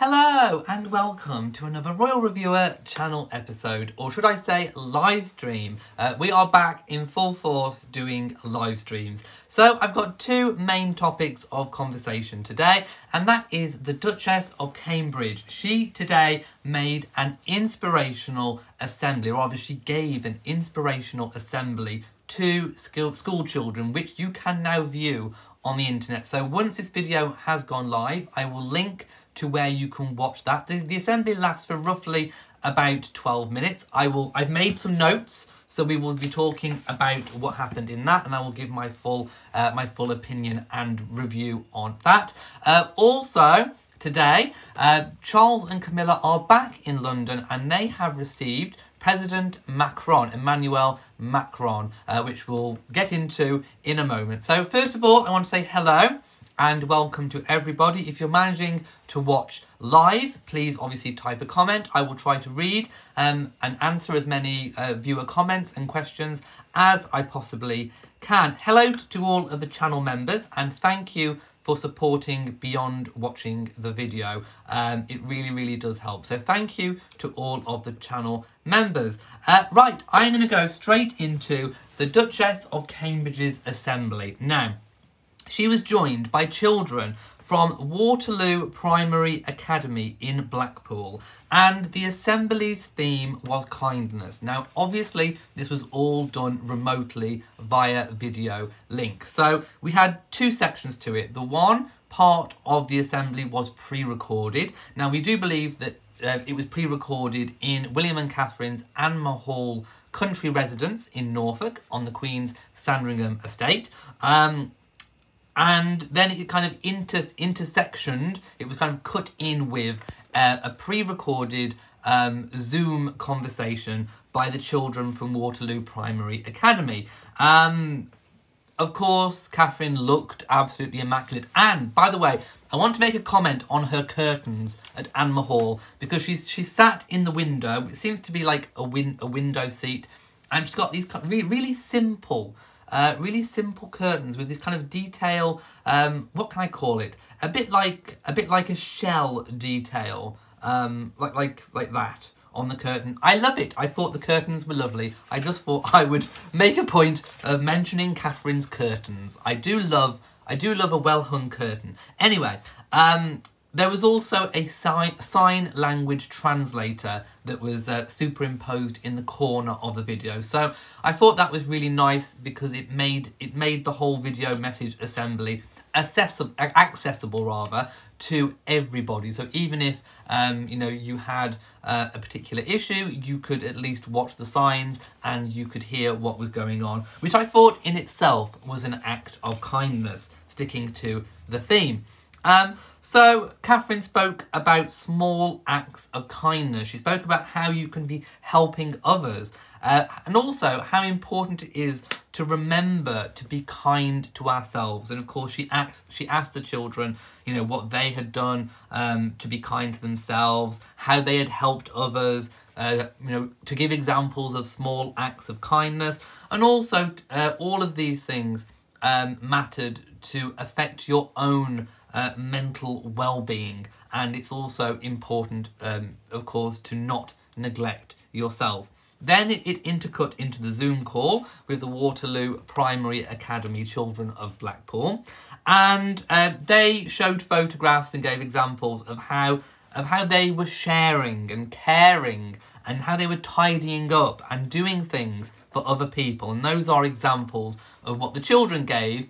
Hello and welcome to another Royal Reviewer channel episode, or should I say live stream. We are back in full force doing live streams. So I've got two main topics of conversation today, and that is the Duchess of Cambridge. She today made an inspirational assembly, or rather she gave an inspirational assembly to school children, which you can now view on the internet. So once this video has gone live, I will link to where you can watch that. The assembly lasts for roughly about 12 minutes. I've made some notes, so we will be talking about what happened in that, and I will give my full opinion and review on that. Also, today, Charles and Camilla are back in London, and they have received President Macron, Emmanuel Macron, which we'll get into in a moment. So first of all, I want to say hello and welcome to everybody. If you're managing to watch live, please obviously type a comment. I will try to read and answer as many viewer comments and questions as I possibly can. Hello to all of the channel members, and thank you for supporting beyond watching the video. It really does help. So thank you to all of the channel members. Right, I'm going to go straight into the Duchess of Cambridge's assembly. Now, she was joined by children from Waterloo Primary Academy in Blackpool, and the assembly's theme was kindness. Now, obviously, this was all done remotely via video link. So we had two sections to it. The one part of the assembly was pre-recorded. Now, we do believe that it was pre-recorded in William and Catherine's Anmer Hall country residence in Norfolk on the Queen's Sandringham estate. And then it kind of intersectioned, it was kind of cut in with a pre-recorded Zoom conversation by the children from Waterloo Primary Academy. Of course, Catherine looked absolutely immaculate. And, by the way, I want to make a comment on her curtains at Anmer Hall, because she sat in the window. It seems to be like a window seat, and she's got these really simple curtains with this kind of detail. What can I call it? A bit like a shell detail, like that on the curtain. I love it. I thought the curtains were lovely. I just thought I would make a point of mentioning Catherine's curtains. I do love a well-hung curtain. Anyway, there was also a sign language translator that was superimposed in the corner of the video. So I thought that was really nice, because it made the whole video message assembly accessible rather to everybody. So even if you know, you had a particular issue, you could at least watch the signs and you could hear what was going on, which I thought in itself was an act of kindness, sticking to the theme. So Catherine spoke about small acts of kindness. She spoke about how you can be helping others, and also how important it is to remember to be kind to ourselves. And of course, she asked the children, you know, what they had done to be kind to themselves, how they had helped others, you know, to give examples of small acts of kindness, and also all of these things mattered to affect your own mental well-being. And it's also important, of course, to not neglect yourself. Then it intercut into the Zoom call with the Waterloo Primary Academy children of Blackpool, and they showed photographs and gave examples of how they were sharing and caring, and how they were tidying up and doing things for other people. And those are examples of what the children gave,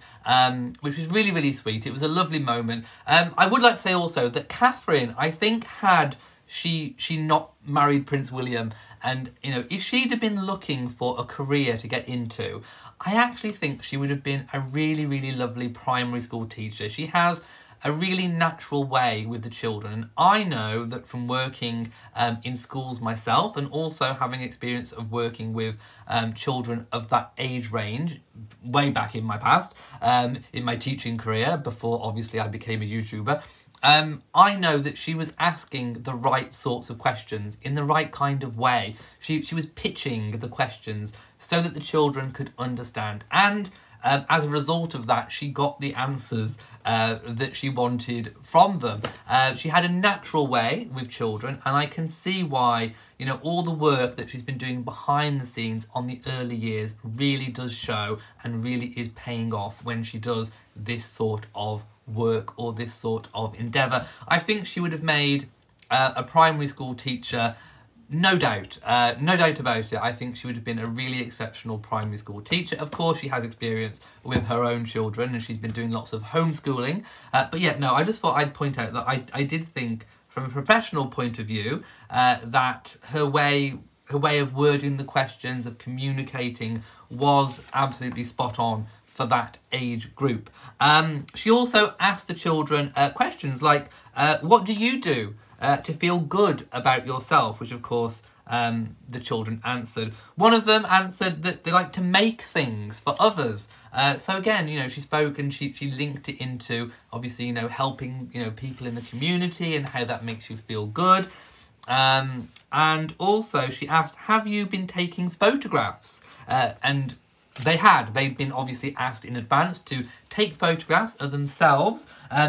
which was really sweet. It was a lovely moment. I would like to say also that Catherine, I think, had she not married Prince William, and you know, if she'd have been looking for a career to get into, I actually think she would have been a really lovely primary school teacher. She has a really natural way with the children. And I know that from working in schools myself, and also having experience of working with children of that age range way back in my past, in my teaching career, before obviously I became a YouTuber, I know that she was asking the right sorts of questions in the right kind of way. She was pitching the questions so that the children could understand. And as a result of that, she got the answers that she wanted from them. She had a natural way with children, and I can see why, you know, all the work that she's been doing behind the scenes on the early years really does show and really is paying off when she does this sort of work or this sort of endeavour. I think she would have made a primary school teacher, no doubt about it. I think she would have been a really exceptional primary school teacher. Of course, she has experience with her own children and she's been doing lots of homeschooling. But yeah, no, I just thought I'd point out that I did think, from a professional point of view, that her way of wording the questions, of communicating, was absolutely spot on for that age group. She also asked the children questions like, what do you do to feel good about yourself? Which, of course, the children answered. One of them answered that they like to make things for others. So again, you know, she spoke and she linked it into, obviously, you know, helping, you know, people in the community and how that makes you feel good. And also she asked, have you been taking photographs? And they'd been obviously asked in advance to take photographs of themselves,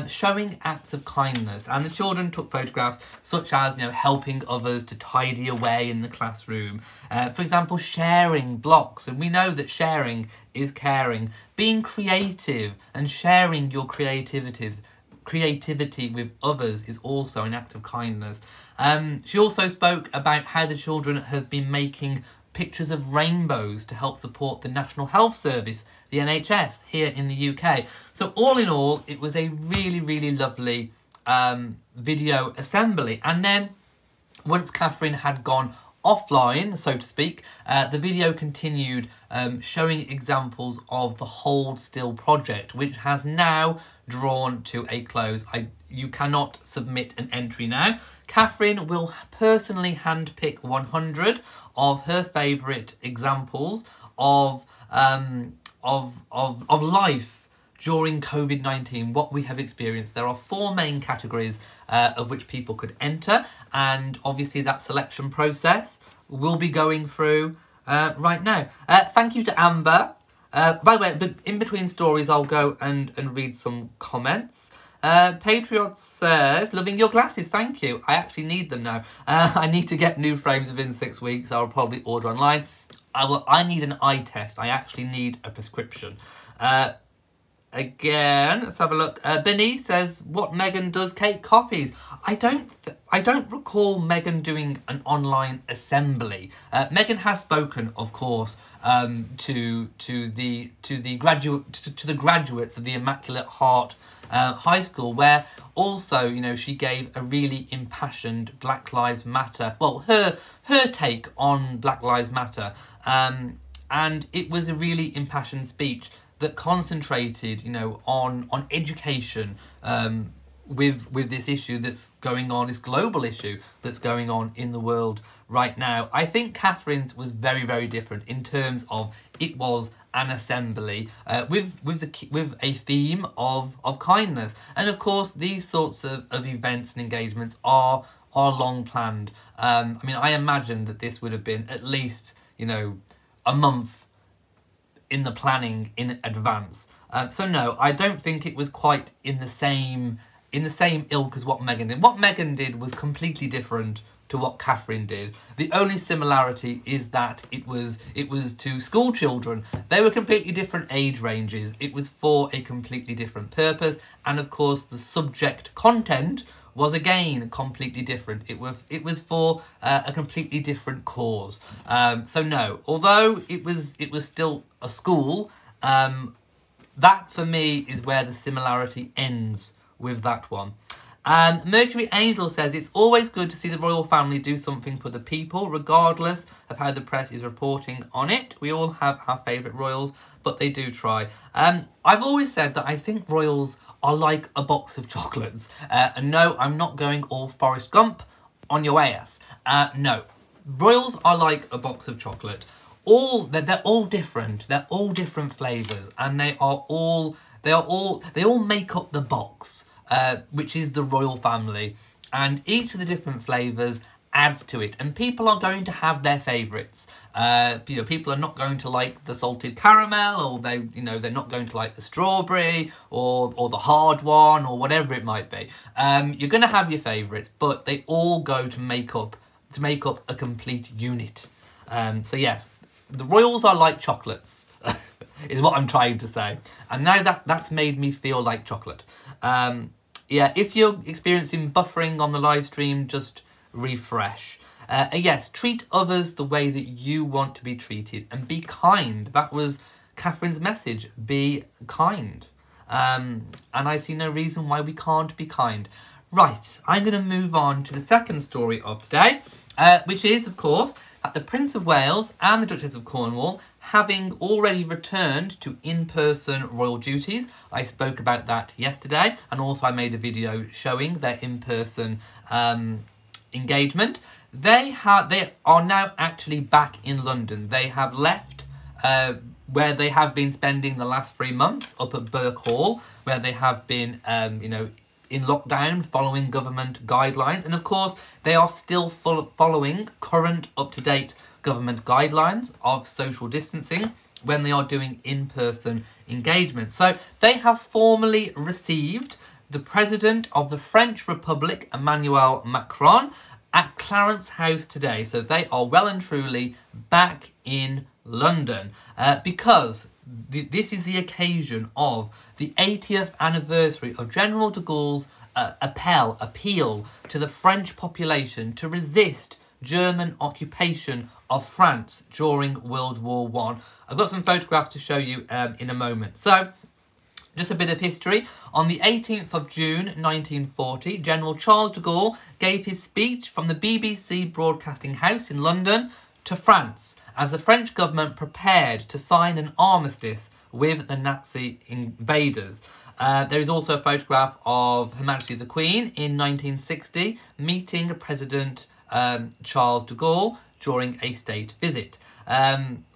showing acts of kindness. And the children took photographs such as, you know, helping others to tidy away in the classroom. For example, sharing blocks. And we know that sharing is caring. Being creative and sharing your creativity with others is also an act of kindness. She also spoke about how the children have been making pictures of rainbows to help support the National Health Service, the NHS, here in the UK. So all in all, it was a really, really lovely video assembly. And then once Catherine had gone offline, so to speak, the video continued showing examples of the Hold Still project, which has now drawn to a close. You cannot submit an entry now. Catherine will personally handpick 100 of her favourite examples of life during COVID-19, what we have experienced. There are 4 main categories of which people could enter, and obviously that selection process we'll be going through right now. Thank you to Amber. By the way, but in between stories, I'll go and read some comments. Patriot says, loving your glasses, thank you. I actually need them now. I need to get new frames within 6 weeks. I'll probably order online. I need an eye test. I actually need a prescription. Again, let's have a look. Benny says, what Megan does Kate copies. I don't recall Megan doing an online assembly. Megan has spoken, of course, to the graduates of the Immaculate Heart High School, where also, you know, she gave a really impassioned Black Lives Matter, well, her take on Black Lives Matter, and it was a really impassioned speech that concentrated, you know, on education, with this issue that's going on, this global issue that's going on in the world right now. I think Catherine's was very, very different in terms of it was an assembly with a theme of kindness. And of course, these sorts of events and engagements are long planned. I mean, I imagine that this would have been at least, you know, a month in the planning in advance. So no, I don't think it was quite in the same ilk as what Megan did. What Megan did was completely different to what Catherine did. The only similarity is that it was to school children. They were completely different age ranges. It was for a completely different purpose, and of course the subject content was again completely different. It was for a completely different cause. So no, although it was still a school, that for me is where the similarity ends with that one. Mercury Angel says, it's always good to see the royal family do something for the people, regardless of how the press is reporting on it. We all have our favourite royals, but they do try. I've always said that I think royals are like a box of chocolates. And no, I'm not going all Forrest Gump on your ass. No, royals are like a box of chocolate. They're all different. They're all different flavours, and they all make up the box, which is the royal family. And each of the different flavours adds to it, and people are going to have their favourites. People are not going to like the salted caramel, or they're not going to like the strawberry, or the hard one, or whatever it might be. You're going to have your favourites, but they all go to make up a complete unit. So yes, the royals are like chocolates, is what I'm trying to say. And now that's made me feel like chocolate. Yeah, if you're experiencing buffering on the live stream, just refresh. Yes, treat others the way that you want to be treated, and be kind. That was Catherine's message, be kind. And I see no reason why we can't be kind. Right, I'm going to move on to the second story of today, which is, of course, that the Prince of Wales and the Duchess of Cornwall, having already returned to in-person royal duties. I spoke about that yesterday, and also I made a video showing their in-person engagement. They are now actually back in London. They have left where they have been spending the last 3 months, up at Burke Hall, where they have been, in lockdown, following government guidelines. And of course, they are still following current, up-to-date government guidelines of social distancing when they are doing in-person engagement. So they have formally received the President of the French Republic, Emmanuel Macron, at Clarence House today. So they are well and truly back in London because this is the occasion of the 80th anniversary of General de Gaulle's appeal to the French population to resist German occupation of France during World War I. I've got some photographs to show you in a moment. So, just a bit of history. On the 18th of June 1940, General Charles de Gaulle gave his speech from the BBC Broadcasting House in London to France as the French government prepared to sign an armistice with the Nazi invaders. There is also a photograph of Her Majesty the Queen in 1960 meeting President Charles de Gaulle during a state visit.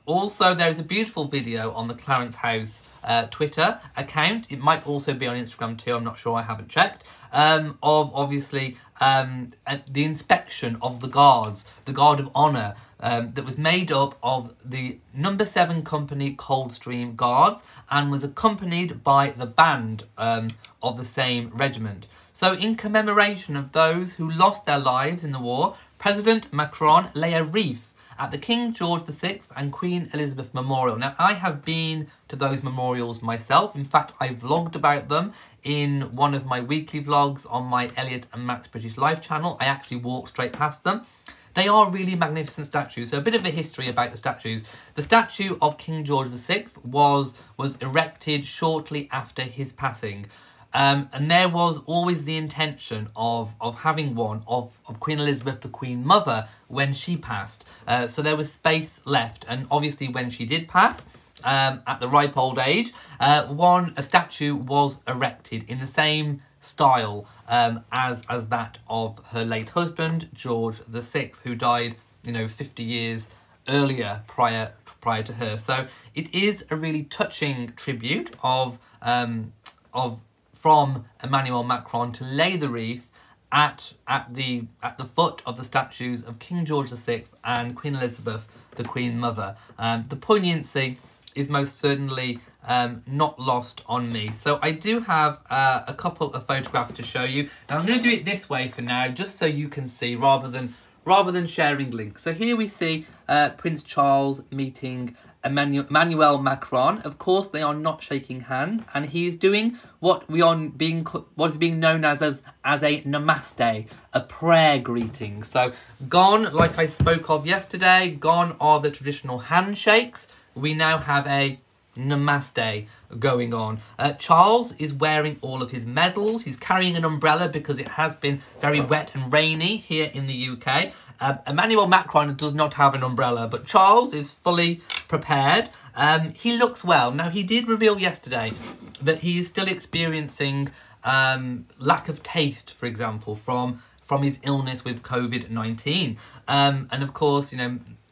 Also, there is a beautiful video on the Clarence House Twitter account. It might also be on Instagram too, I'm not sure, I haven't checked. Of obviously the inspection of the guards, the Guard of Honour, that was made up of the No. 7 Company Coldstream Guards and was accompanied by the band of the same regiment. So in commemoration of those who lost their lives in the war, President Macron lay a wreath at the King George VI and Queen Elizabeth Memorial. Now, I have been to those memorials myself. In fact, I vlogged about them in one of my weekly vlogs on my Elliot and Matt's British Life channel. I actually walked straight past them. They are really magnificent statues. So a bit of a history about the statues. The statue of King George VI was erected shortly after his passing. And there was always the intention of having one of Queen Elizabeth, the Queen Mother, when she passed. So there was space left. And obviously when she did pass, at the ripe old age, a statue was erected in the same style as that of her late husband, George VI, who died, 50 years earlier prior to her. So it is a really touching tribute from Emmanuel Macron to lay the wreath at the foot of the statues of King George VI and Queen Elizabeth, the Queen Mother. The poignancy is most certainly not lost on me. So I do have a couple of photographs to show you. Now I'm going to do it this way for now, just so you can see, rather than sharing links. So here we see Prince Charles meeting Emmanuel Macron. Of course, they are not shaking hands, and he is doing what is being known as a namaste, a prayer greeting. So gone, like I spoke of yesterday, gone are the traditional handshakes. We now have a namaste going on. Charles is wearing all of his medals. He's carrying an umbrella because it has been very wet and rainy here in the UK. Emmanuel Macron does not have an umbrella, but Charles is fully prepared. He looks well. Now, he did reveal yesterday that he is still experiencing lack of taste, for example, from his illness with COVID-19. And of course,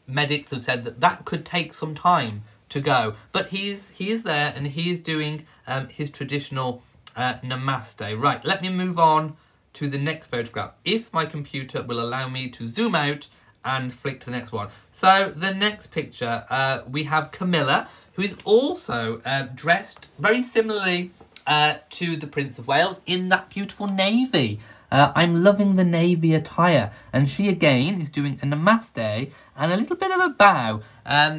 medics have said that could take some time to go. But he is there, and he is doing his traditional namaste. Right, let me move on to the next photograph, if my computer will allow me to zoom out and flick to the next one. So the next picture, we have Camilla, who is also dressed very similarly to the Prince of Wales in that beautiful navy. I'm loving the navy attire, and she again is doing a namaste and a little bit of a bow.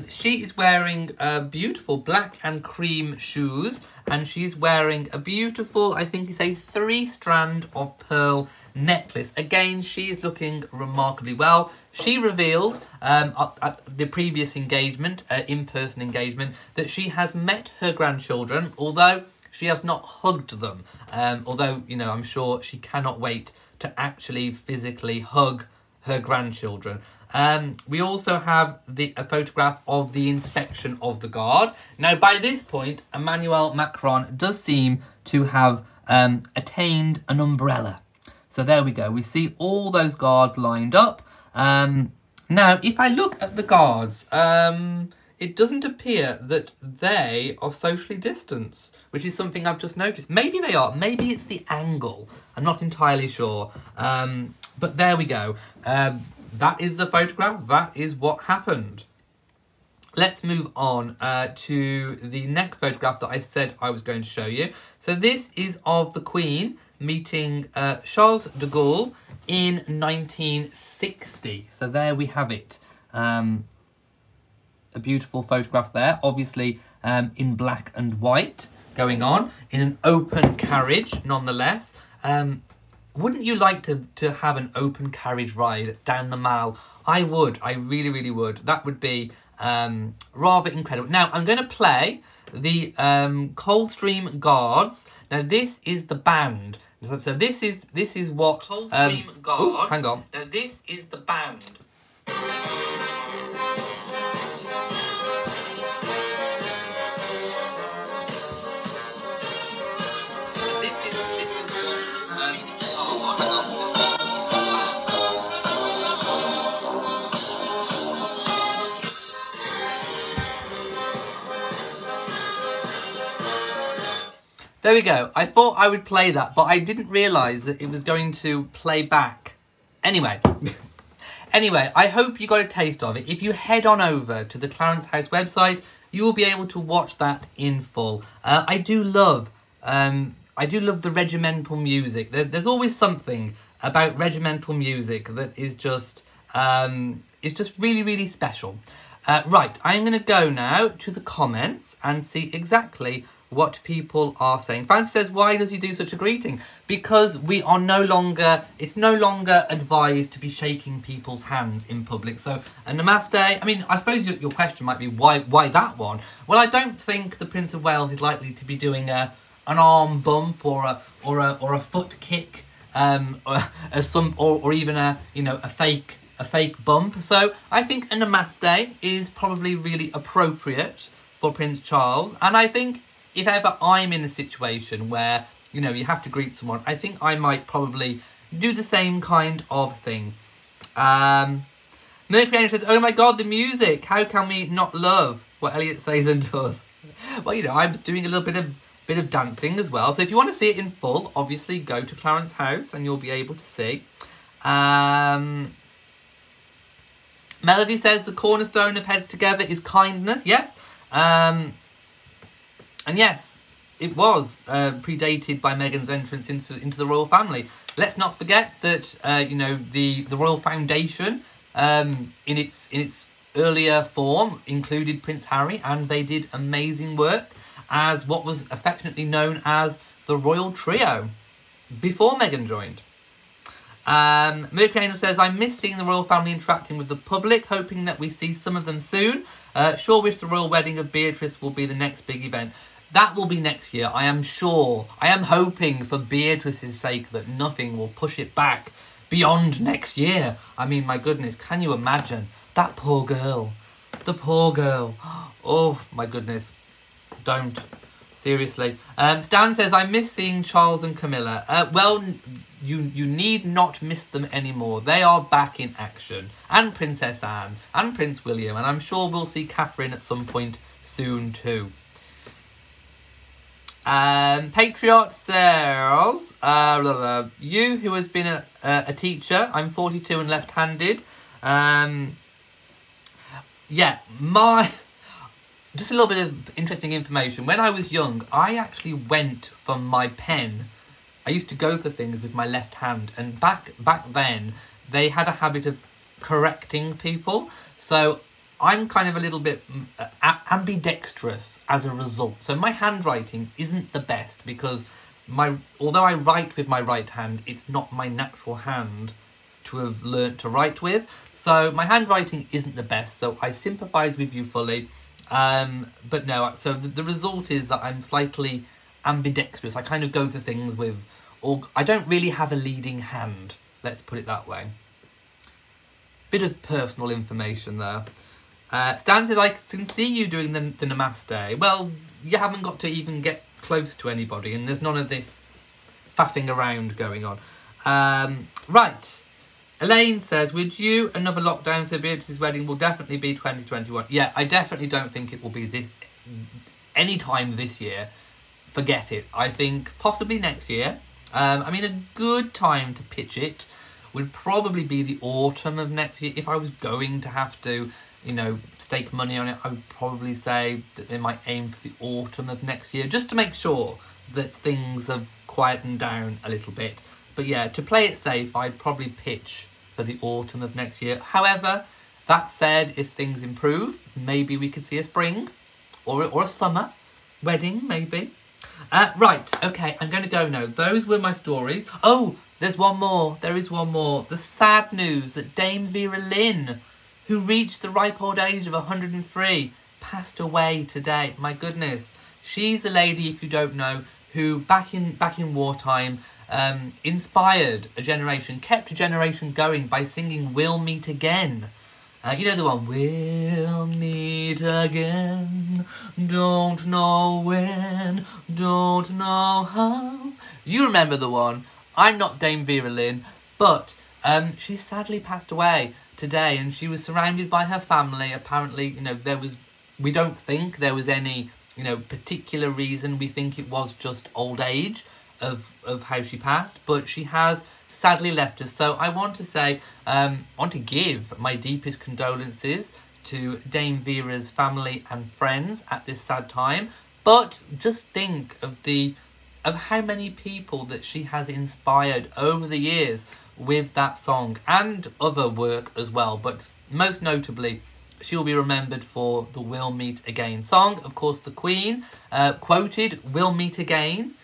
She is wearing beautiful black and cream shoes, and she's wearing a beautiful, I think it's a 3-strand of pearl necklace. Again, she's looking remarkably well. She revealed at the previous engagement, in-person engagement, that she has met her grandchildren, although she has not hugged them. Although, you know, I'm sure she cannot wait to actually physically hug her grandchildren. We also have a photograph of the inspection of the guard. Now, by this point, Emmanuel Macron does seem to have attained an umbrella. So there we go. We see all those guards lined up. Now, if I look at the guards, it doesn't appear that they are socially distanced, which is something I've just noticed. Maybe they are. Maybe it's the angle. I'm not entirely sure. But there we go. That is the photograph. That is what happened. Let's move on to the next photograph that I said I was going to show you. So this is of the Queen meeting Charles de Gaulle in 1960. So there we have it. A beautiful photograph there, obviously in black and white, going on in an open carriage nonetheless. Wouldn't you like to have an open carriage ride down the Mall? I would. I really, really would. That would be rather incredible. Now, I'm going to play the Coldstream Guards. Now, this is the band. So this is what Coldstream Guards. Ooh, hang on. Now, this is the band. There we go. I thought I would play that, but I didn't realise that it was going to play back. Anyway, I hope you got a taste of it. If you head on over to the Clarence House website, you will be able to watch that in full. I do love the regimental music. There's always something about regimental music that is just really, really special. Right, I'm going to go now to the comments and see exactly what people are saying. Francis says, why does he do such a greeting? Because we are it's no longer advised to be shaking people's hands in public. So a namaste, I mean, I suppose your question might be, why that one? Well, I don't think the Prince of Wales is likely to be doing an arm bump or a foot kick, or even a fake bump. So I think a namaste is probably really appropriate for Prince Charles, and I think if ever I'm in a situation where, you have to greet someone, I think I might probably do the same kind of thing. Mercury says, oh my God, the music. How can we not love what Elliot says and does? Well, I'm doing a little bit of dancing as well. So if you want to see it in full, obviously go to Clarence House and you'll be able to see. Melody says, the cornerstone of Heads Together is kindness. Yes. And yes, it was predated by Meghan's entrance into the royal family. Let's not forget that the Royal Foundation in its earlier form included Prince Harry, and they did amazing work as what was affectionately known as the Royal Trio before Meghan joined. Mercury Angel says, I miss seeing the royal family interacting with the public, hoping that we see some of them soon. Sure wish the royal wedding of Beatrice will be the next big event. That will be next year, I am sure. I am hoping for Beatrice's sake that nothing will push it back beyond next year. I mean, my goodness, can you imagine? That poor girl. The poor girl. Oh, my goodness. Don't. Seriously. Stan says, I miss seeing Charles and Camilla. Well, you need not miss them anymore. They are back in action. And Princess Anne. And Prince William. And I'm sure we'll see Catherine at some point soon too. Patriot says, you who has been a teacher, I'm 42 and left-handed. Yeah, just a little bit of interesting information. When I was young, I actually went for my pen. I used to go for things with my left hand, and back then, they had a habit of correcting people. So I'm kind of a little bit ambidextrous as a result. So my handwriting isn't the best because although I write with my right hand, it's not my natural hand to have learnt to write with. So my handwriting isn't the best, so I sympathise with you fully. But no, so the result is that I'm slightly ambidextrous. I kind of go for things with, or I don't really have a leading hand, let's put it that way. Bit of personal information there. Stan says, I can see you doing the Namaste. Well, you haven't got to even get close to anybody, and there's none of this faffing around going on. Right. Elaine says, would you another lockdown, so Beatrice's wedding will definitely be 2021. Yeah, I definitely don't think it will be any time this year. Forget it. I think possibly next year. I mean, a good time to pitch it would probably be the autumn of next year. If I was going to have to, you know, stake money on it, I would probably say that they might aim for the autumn of next year, just to make sure that things have quietened down a little bit. But yeah, to play it safe, I'd probably pitch for the autumn of next year. However, that said, if things improve, maybe we could see a spring or a summer wedding, maybe. Right, okay, I'm going to go now. Those were my stories. Oh, there's one more. There is one more. The sad news that Dame Vera Lynn, who reached the ripe old age of 103, passed away today. My goodness. She's a lady, if you don't know, who back in wartime inspired a generation, kept a generation going by singing We'll Meet Again. You know the one, we'll meet again, don't know when, don't know how. You remember the one. I'm not Dame Vera Lynn, but she sadly passed away today, and she was surrounded by her family. Apparently, you know, we don't think there was any, you know, particular reason. We think it was just old age of how she passed, but she has sadly left us. So I want to say, want to give my deepest condolences to Dame Vera's family and friends at this sad time. But just think of how many people that she has inspired over the years with that song and other work as well. But most notably, she will be remembered for the We'll Meet Again song. Of course, the Queen quoted We'll Meet Again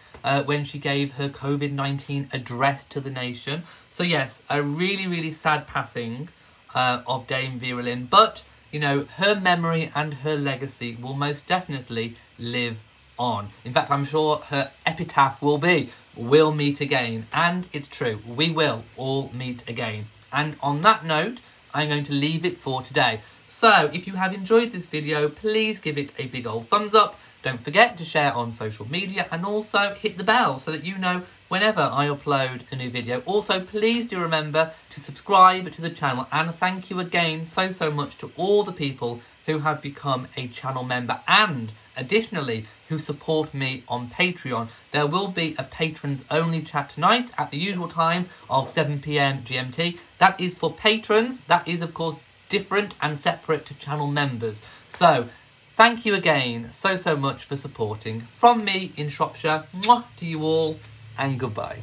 when she gave her COVID-19 address to the nation. So yes, a really, really sad passing of Dame Vera Lynn. But, you know, her memory and her legacy will most definitely live on. In fact, I'm sure her epitaph will be, we'll meet again. And it's true, we will all meet again. And on that note, I'm going to leave it for today. So if you have enjoyed this video, please give it a big old thumbs up. Don't forget to share on social media, and also hit the bell so that you know whenever I upload a new video. Also, please do remember to subscribe to the channel, and thank you again so much to all the people who have become a channel member and additionally who support me on Patreon. There will be a patrons only chat tonight at the usual time of 7 PM GMT. That is for patrons. That is of course different and separate to channel members. So thank you again so much for supporting. From me in Shropshire, mwah to you all, and goodbye.